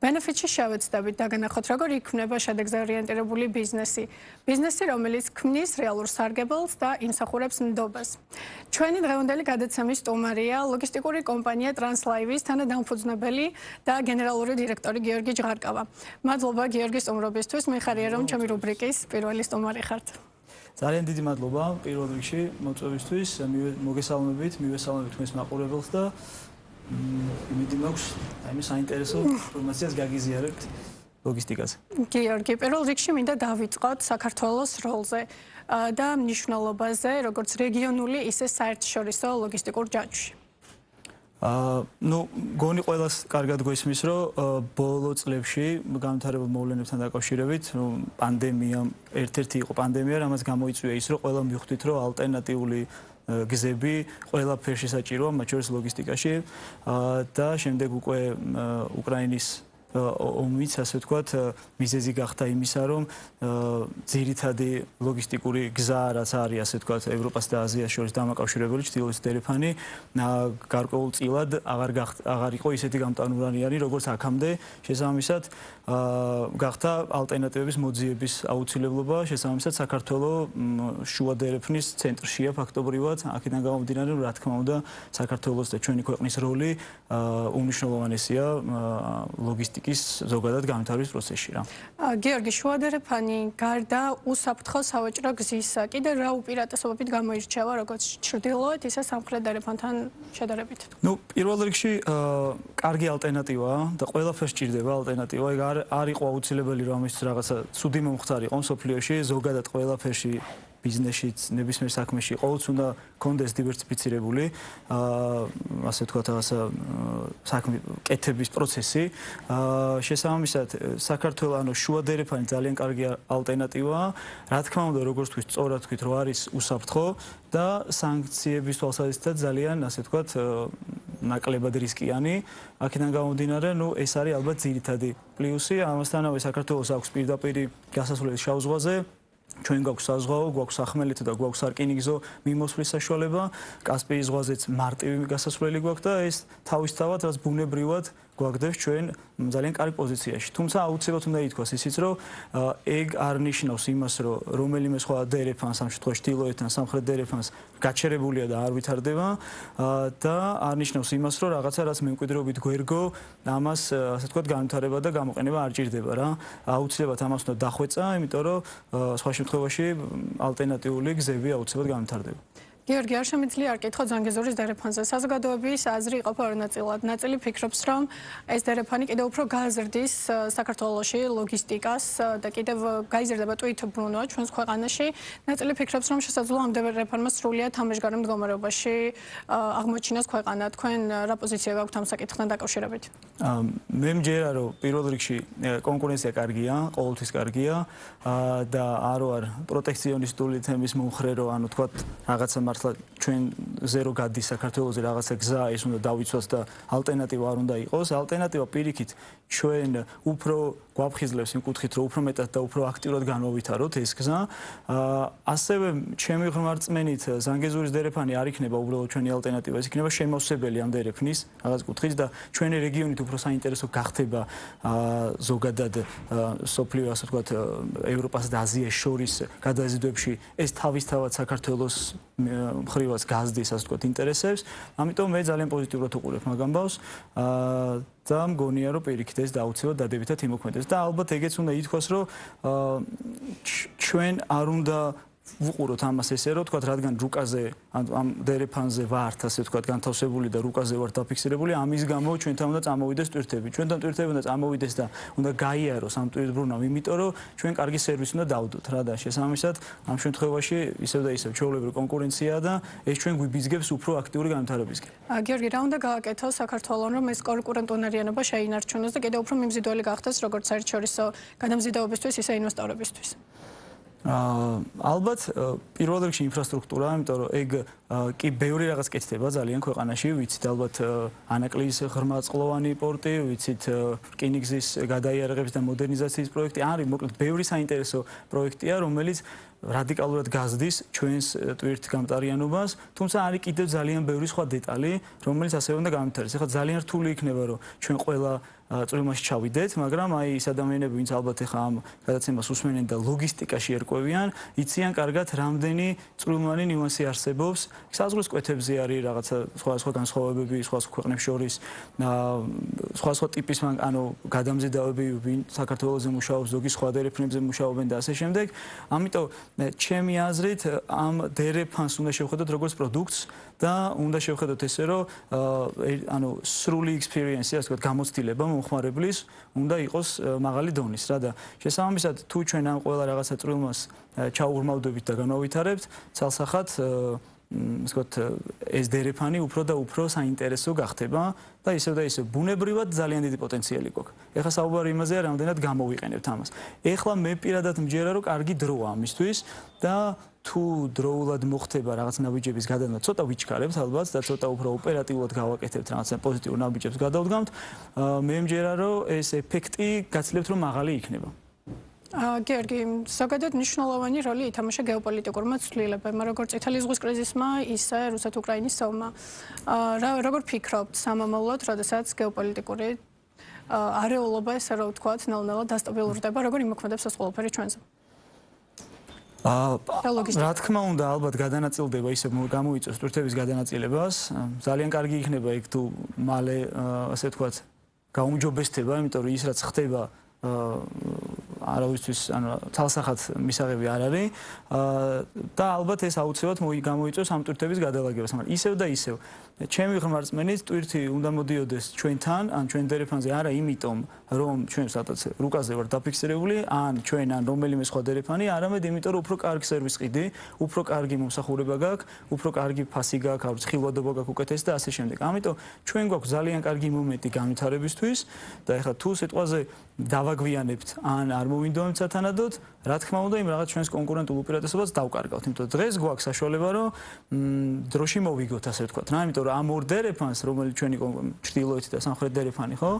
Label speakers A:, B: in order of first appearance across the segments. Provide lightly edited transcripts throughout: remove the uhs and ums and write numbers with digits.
A: Benefit-ში შევეცდებით დაგანახოთ, როგორ იქმნება შედეგზე ორიენტირებული ბიზნესი. ბიზნესი, რომელიც ქმნის რეალურ სარგებელს და იმსახურებს ნდობას. ჩვენი დღევანდელი გადაცემის სტუმარია ლოგისტიკური კომპანია Translive-ის თანადამფუძნებელი და გენერალური დირექტორი გიორგი ჟღარკავა. მადლობა გიორგი სტუმრობისთვის, მიხარია რომ ჩემი რუბრიკის პირველი სტუმარი ხართ.
B: ძალიან დიდი მადლობა პირველ რიგში მოწვევისთვის, მოგესალმებით თქვენს მაყურებელს და იმედი მაქვს, აი საინტერესო ინფორმაციას გაგიზიარებთ ლოგისტიკაზე.
A: გიორგი, პირველ რიგში მინდა დავიწყოთ საქართველოს როლზე და მნიშვნელობაზე, როგორც რეგიონული, ისე საერთაშორისო ლოგისტიკურ ჯაჭვში.
B: გონი ყველას კარგად გვესმის, რომ ბოლო წლებში განვითარებულ მოვლენებთან დაკავშირებით, პანდემია, ერთ-ერთი იყო პანდემია, რამაც გამოიწვია ის, რომ ყველა მივხვდით, რომ ალტერნატიული გზები ყველაფერში საჭიროა, მათ შორის ლოგისტიკაში და შემდეგ უკვე უკრაინის ომიც, ასე ვთქვათ, მიზეზი გახდა იმისა, რომ ძირითადი ლოგისტიკური გზა, რაც არის, ასე ვთქვათ, ევროპას და აზიას შორის დამაკავშირებელი ჩრდილოეთის დერეფანი, გარკვეულწილად აღარ იყო ისეთი გამტანურიანი, როგორც აქამდე. შესაბამისად, გახდა ალტერნატივების მოძიების აუცილებლობა, შესაბამისად, საქართველოს შუა დერეფნის ცენტრშია ფაქტობრივად, აქედან გამომდინარე, რომ რა თქმა უნდა, საქართველოს და ჩვენი ქვეყნის როლი უმნიშვნელოვანესია ლოგისტიკის ზოგადად განვითარების პროცესში რა.
A: გიორგი, შუა დერეფანი გარდა უსაფრთხო სავაჭრო გზისა, კიდე რა უპირატესობებით გამოირჩევა როგორც ჩრდილოეთ, ისე სამხრეთ დერეფანთან შედარებით?
B: პირველ რიგში კარგი ალტერნატივაა და ყველაფერს ჭირდება ალტერნატივა. არ იყო აუცილებელი რომ ამის რაღაცა ცუდი მომხდარი იყო მსოფლიოში, ზოგადად ყველაფერში ბიზნესშიც, ნებისმიერ საქმეში ყოველთვის უნდა კონდეს დივერსიფიცირებული, ასე ვთქვათ, რაღაცა საქმე კეთების პროცესი. შესაბამისად, საქართველოს ანუ შუა დერეფანი ძალიან კარგი ალტერნატივაა. რა თქმა უნდა, როგორც თქვით, სწორად თქვით, რომ არის უსაფრთხო და სანქციების თვალსაზრისითაც ძალიან, ასე ვთქვათ, ნაკლებად რისკიანი. აქედან გამომდინარე, ეს არის ალბათ ძირითადი პლუსი. ამასთანავე საქართველოს აქვს პირდაპირი გასასვლელი შავ ზღვაზე. ჩვენ გვაქვს საზღვაო, გვაქვს სახმელეთო და გვაქვს სარკინიგზო მიმოსვლის საშუალება. კასპიის ზღვაზეც მარტივი გასასვლელი გვაქვს და ეს თავისთავად რაც ბუნებრივად გვაგდებს ჩვენ ძალიან კარგ პოზიციაში. თუმცა აუცილებლად უნდა ითქვას ისიც, რომ ეგ არ ნიშნავს იმას, რომ რომელიმე სხვა დერეფანს, ამ შემთხვევაში ჩრდილოეთთან სამხრეთ დერეფანს გაჩერებულია და არ ვითარდება და არ ნიშნავს იმას, რომ რაღაცა რაც მემკვიდრეობით გვერგო, ამას ასე ვთქვათ, განვითარება და გამოყენება არ ჭირდება რა. აუცილებლად ამას უნდა დახვეწა, იმიტომ რომ სხვა შემთხვევაში ალტერნატიული გზები აუცილებლად განვითარდება.
A: გიორგი, არ შემიძლია არ კითხო ზანგეზურის დერეფანზე. საზოგადოების აზრი იყოფა ორ ნაწილად. ნაწილი ფიქრობს, რომ ეს დერეფანი კიდევ უფრო გააზრდის საქართველოში ლოგისტიკას და კიდევ გაიზრდება ტვირთბრუნვა ჩვენს ქვეყანაში. ნაწილი ფიქრობს, რომ შესაძლოა ამ დერეფანმა სრულიად თამაშგარე მდგომარეობაში აღმოჩინოს ქვეყანა. თქვენ რა პოზიცია გაქვთ ამ საკითხთან დაკავშირებით?
B: მე მჯერა, რომ პირველ რიგში კონკურენცია კარგია, ყოველთვის კარგია და არ პროტექციონისტული თემის მომხრე, რომ ანუ თქვათ რაღაცა მართლა ჩვენზე რო გადის საქართველოზე რაღაცა გზა, ეს უნდა დავიცვას და ალტერნატივა არ უნდა იყოს. ალტერნატივა პირიქით ჩვენ უფრო გვაფხიზლებს იმ კუთხით, რომ უფრო მეტად და უფრო აქტიურად განვავითაროთ ეს გზა. ასევე ჩემი ღრმა რწმენით ზანგეზურის დერეფანი არ იქნება უბრალოდ ჩვენი ალტერნატივა, ეს იქნება შემავსებელი ამ დერეფნის რაღაც კუთხით და ჩვენი რეგიონით უფრო საინტერესო გახდება ზოგადად სოფლიო, ასე ვთქვათ, ევროპას და აზიას შორის გადაზიდვებში ეს თავისთავად საქართველოს მხრივაც გაზდის, ასე ვთქვათ, ინტერესებს. ამიტომ მე ძალიან პოზიტიურად უყურებ მაგ ამბავს და მგონია, რომ პირიქით ეს აუცილებლად დადებითად იმოქმედებს და ალბათ ეგეც უნდა ითქვას, რომ ჩვენ არ უნდა ვუყუროთ ამას ესე, რომ თქვათ, რადგან რუკაზე ამ დერეფანზე ვართ, ასე ვთქვათ, განთავსებული და რუკაზე ვართ დაფიქსირებული, ამის გამო ჩვენთან უნდა წამოვიდეს ტვირთები. ჩვენთან ტვირთები უნდა წამოვიდეს და უნდა გაიაროს ამ ტვირთბრუნვა, იმიტომ რომ ჩვენ კარგი სერვისი უნდა დავდოთ რა და შესაბამისად ამ შემთხვევაში ისევ და ისევ ჩვეულებრივი კონკურენციაა და ეს ჩვენ გვიბიზგებს უფრო აქტიური განვითარებისკენ.
A: გიორგი, რა უნდა გააკეთოს საქართველოს, რომ ეს კონკურენტუნარიანობა შეინარჩუნოს და კიდევ უფრო მიმზიდველი გახდეს როგორც საერთაშორისო გადამზიდაობისთვის, ისე ინვესტორებისთვის?
B: ალბათ პირველ რიგში ინფრასტრუქტურა, იმიტომ რომ ეგ კი ბევრი რაღაც კეთდება ძალიან ქვეყანაში, ვიცით ალბათ ანაკლის ღრმაწყლოვანი პორტი, ვიცით რკინიგზის გადაიარაღების და მოდერნიზაციის პროექტი, არის მოკლედ ბევრი საინტერესო პროექტია, რომელიც რადიკალურად გაზდის ჩვენს ტვირთგამტარიანობას, თუმცა არის კიდევ ძალიან ბევრი სხვა დეტალი, რომელიც ასევე უნდა განვითარდეს. ახლა ძალიან რთული იქნება, რომ ჩვენ ყველა წვრილმაში ჩავიდეთ, მაგრამ აი ის ადამიანები, ვინც ალბათ ახლა ამ გადაცემას უსმენენ და ლოგისტიკაში ერკვევიან, იციან კარგად, რამდენი წვრილმანი ნიუანსი არსებობს. საზღვრის კვეთებზე არის რაღაცა სხვადასხვა განსხვავებები, სხვადასხვა ქვეყნებს შორის, სხვადასხვა ტიპის ანუ გადამზიდავები, ვინ საქართველოზე მუშაობს, ზოგი სხვა დერეფნებზე მუშაობენ და ასე შემდეგ. ამიტომ ჩემი აზრით ამ დერეფანს უნდა შევხედოთ როგორც პროდუქტს და უნდა შევხედოთ ესე, რომ ანუ სრული experience-ი, ასე ვთქვათ, გამოცდილება მომხმარებლის უნდა იყოს მაღალი დონის რა და შესაბამისად თუ ჩვენ ამ ყველა რაღაცა წვრილმას ჩაუღრმავდებით და განავითარებთ, ცალსახად ასე ვთქვათ, ეს დერეფანი უფრო და უფრო საინტერესო გახდება და ისევ ბუნებრივად ძალიან დიდი პოტენციალი გვაქვს. ეხლა საუბარი იმაზეა, რამდენად გამოვიყენებთ ამას. ეხლა მე პირადად მჯერა, რომ კარგი დროა ამისთვის და თუ დროულად მოხდება რაღაც ნაბიჯების გადადგმა, ცოტა ვიჩქარებთ ალბათ და ცოტა უფრო ოპერატიულად გავაკეთებთ რაღაცა პოზიტიურ ნაბიჯებს გადავდგამთ, მე მჯერა, რომ ეს ეფექტი გაცლებთ, რომ მაღალი იქნება.
A: გიორგი, ზოგადად მნიშვნელოვანი როლი ითამაშა გეოპოლიტიკურმა ცვლილებებმა, როგორც წითელი ზღვის კრიზისმა, ისე რუსეთ-უკრაინის ომმა. როგორ ფიქრობთ სამომავლოდ, როდესაც გეოპოლიტიკური არეულობა, ესე რომ ვთქვათ, ნელ-ნელა დასტაბილურდება, როგორ იმოქმედებს ეს ყველაფერი ჩვენზე?
B: რა თქმა უნდა, ალბათ გადანაწილდება ისე გამოიწვევს ტვირთების გადანაწილებას. ძალიან კარგი იქნება იქ თუ მალე, ასე ვთქვათ, გაუმჯობესდება, იმიტომ რომ ის რაც ხდება არავისთვის ანუ თალსახად მისაღები არ არის და ალბათ ეს აუცილებლად გამოიწვევს ამ ტვირთების გადალაგებას, მაგრამ ისევ და ისევ ჩემი ღმერთმენით ტვირთი უნდა მოდიოდეს ჩვენთან, ან ჩვენ დერეფანზე არა იმიტომ, რომ ჩვენ სადაც რუკაზე ვარ დაფიქსირებული, ან ჩვენ ან რომელიმე სხვა დერეფანი, არამედ იმიტომ, რომ უფრო კარგი სერვისი ყიდი, უფრო კარგი მომსახურება გაქვს, უფრო კარგი ფასი გაქვს, ხილვადობა გაქვს უკეთესი და ასე შემდეგ. ამიტომ ჩვენ გვაქვს ძალიან კარგი მომენტი განვითარებისთვის და ეხლა თუ სიტყვაზე დავაგვიანებთ ან არ მოვინდომებთ სათანადოდ, რა თქმა უნდა, იმ რაღაც ჩვენს კონკურენტულ უპირატესობას დავკარგავთ, იმიტომ რომ დღეს გვაქვს საშუალება, რომ დროში მოვიგოთ, ასე ვთქვათ, რა, იმიტომ რომ ამ ორ დერეფანს, რომელიც ჩვენი ჩრდილოეთი და სამხრეთი დერეფანი, ხო?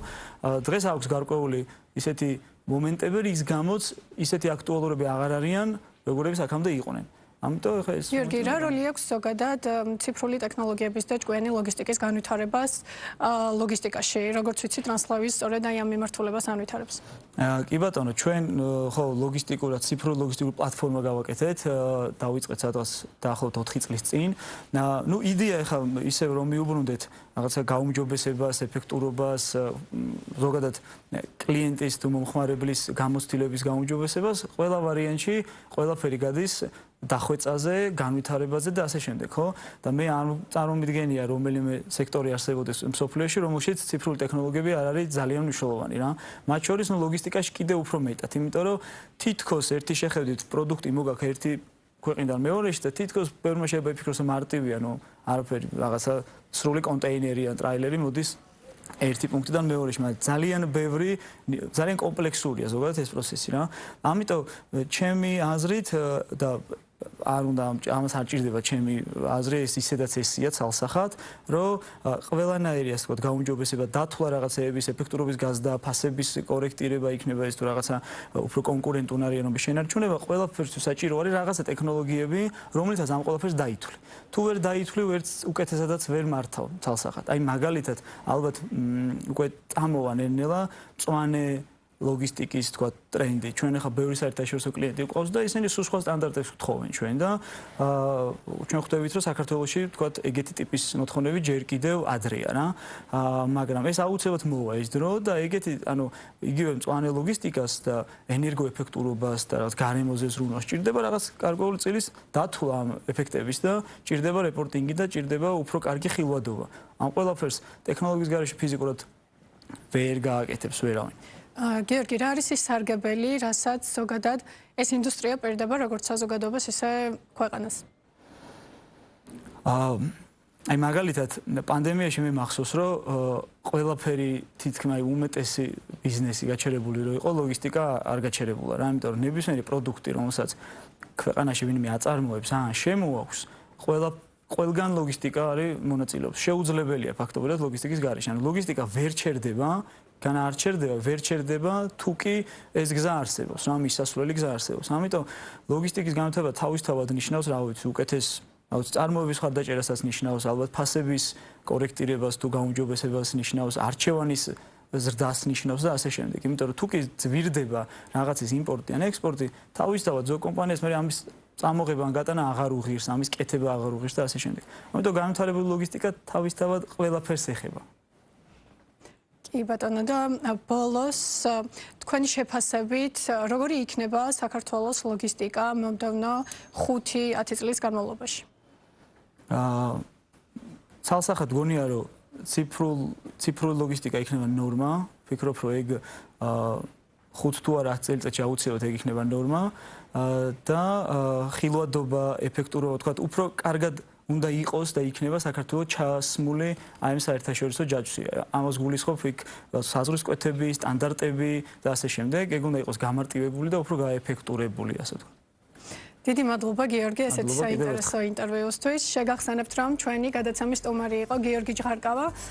B: დღეს აქვს გარკვეული ისეთი მომენტები, რის გამოც ისეთი აქტუალურები აღარ არიან, როგორებიც აქამდე იყვნენ. ამიტომ ეხლა ეს
A: გიორგი, რა როლი აქვს ზოგადად ციფრული ტექნოლოგიების და ჭკვიანი ლოგისტიკის განვითარებას ლოგისტიკაში, როგორც ვიცი, ტრანსლავის სწორედ აი ამ მიმართულებას ანვითარებს?
B: კი ბატონო, ჩვენ ხო ლოგისტიკურად ციფრული ლოგისტიკური პლატფორმა გავაკეთეთ, დავიწყეთ სადღაც დაახლოებით 4 წლის წინ. ნუ იდეა ეხლა ისევ რომ მიუბრუნდეთ რაღაცა გაუმჯობესებას, ეფექტურობას, ზოგადად კლიენტის თუ მომხმარებლის გამოცდილების გაუმჯობესებას, ყველა ვარიანტში ყველაფერი გადის დახვეწაზე, განვითარებაზე და ასე შემდეგ, ხო? და მე არ წარმომიდგენია რომელიმე სექტორი არსებობდეს მსოფლიოში, რომელშიც ციფრული ტექნოლოგიები არ არის ძალიან მნიშვნელოვანი რა. მათ შორის ნუ ლოგისტიკაში კიდევ უფრო მეტად, იმიტომ რომ თითქოს ერთი შეხედვით პროდუქტი მოგაქვს ერთი ქვეყნიდან მეორეში და თითქოს ბევრმა შეიძლება იფიქროს რომ მარტივია, ნუ არაფერი, რაღაცა სრული კონტეინერი ან ტრაილერი მოდის ერთი პუნქტიდან მეორეში, მაგრამ ძალიან ბევრი, ძალიან კომპლექსურია ზოგადად ეს პროცესი რა. ამიტომ ჩემი აზრით და არ უნდა ამას არ ჭირდება ჩემი აზრი, ეს ისედაც ესია ცალსახად, რომ ყველანაირი ასე ვთქვათ გაუმჯობესება, დათვლა რაღაცეების ეფექტურობის გაზრდა, ფასების კორექტირება იქნება ეს თუ რაღაცა უფრო კონკურენტუნარიანობის შენარჩუნება, ყველაფერთვის საჭირო არის რაღაცა ტექნოლოგიები, რომლითაც ამ ყველაფერს დაითვლი. თუ ვერ დაითვლი, ვერც უკეთესადაც ვერ მართავ ცალსახად. აი მაგალითად, ალბათ უკვე წამოვა ნელ-ნელა მწვანე ლოგისტიკის თქვა ტრენდი. ჩვენ ახლა ბევრი საერთაშორისო კლიენტი გვყავს და ისინი სულ სხვა სტანდარტებს ვთხოვენ ჩვენ და ჩვენ ხვდებით რომ საქართველოში თქვა ეგეთი ტიპის მოთხოვნები ჯერ კიდევ ადრეა რა. მაგრამ ეს აუცილებლად მოვა ის დრო და ეგეთი ანუ იგივე მწვანე ლოგისტიკას და ენერგოეფექტურობას და რაღაც გარემოზე ზრუნვას ჭირდება რაღაც გარკვეული წილის დათვლა ამ ეფექტების და ჭირდება რეპორტინგი და ჭირდება უფრო კარგი ხილვადობა. ამ ყველაფერს ტექნოლოგიის გარეშე ფიზიკურად ვერ გააკეთებს ვერავინ.
A: გიორგი, რა არის ის სარგებელი, რასაც ზოგადად ეს ინდუსტრია პერდება როგორც საზოგადოებას, ისე ქვეყანას?
B: აი მაგალითად პანდემიაში მე მახსოვს, რომ ყველაფერი თითქმის აი უმეტესი ბიზნესი გაჩერებული რო იყო, ლოგისტიკა არ გაჩერებულა რა, იმიტომ რომ ნებისმიერი პროდუქტი, რომელსაც ქვეყანაში ვინმე აწარმოებს, ან შემოაქვს, ყველგან ლოგისტიკა არის მონაწილეობს. შეუძლებელია ფაქტობრივად ლოგისტიკის გარეშე. ანუ ლოგისტიკა ვერ ჩერდება, არ ჩერდება, თუ კი ეს გზა არსებობს, რა მისასვლელი გზა არსებობს. ამიტომ ლოგისტიკის განვითარება თავისთავად ნიშნავს, რა ვიცი, უკეთეს წარმოების ხარდაჭერასაც ნიშნავს, ალბათ ფასების კორექტირებას თუ გაუმჯობესებას ნიშნავს, არჩევანის ზრდას ნიშნავს და ასე შემდეგ. იმიტომ რომ თუ კი ძვირდება რაღაცის იმპორტი ან ექსპორტი, თავისთავად ზოგ კომპანიას მე ამის წამოღება ან გატანა აღარ უღირს, ამის კეთება აღარ უღირს და ასე შემდეგ. ამიტომ განვითარებული ლოგისტიკა თავისთავად ყველაფერს ეხება.
A: კი ბატონო და ბოლოს თქვენი შეფასებით როგორი იქნება საქართველოს ლოგისტიკა მომდევნო 5-10 წლის განმავლობაში?
B: ცალსახად გონია რომ ციფრული ლოგისტიკა იქნება ნორმა, ვფიქრობ რომ ეგ 5 თუ არა 10 წელიწადში აუცილებლად ეგ იქნება ნორმა და ხილვადობა, ეფექტურობა, თქვა უფრო კარგად უნდა იყოს და იქნება საქართველოს ჩასმული აი ამ საერთაშორისო ჯაჭვში. ამას გულისხმობ იქ საზღვრის კვეთები, სტანდარტები და ასე შემდეგ. ეგ უნდა იყოს გამარტივებული და უფრო გაეფექტურებული, ასე ვთქვათ. დიდი მადლობა გიორგი ესეთი საინტერესო ინტერვიუსთვის. შეგახსენებთ რომ ჩვენი გადაცემის სტუმარი იყო გიორგი ჯღარკავა.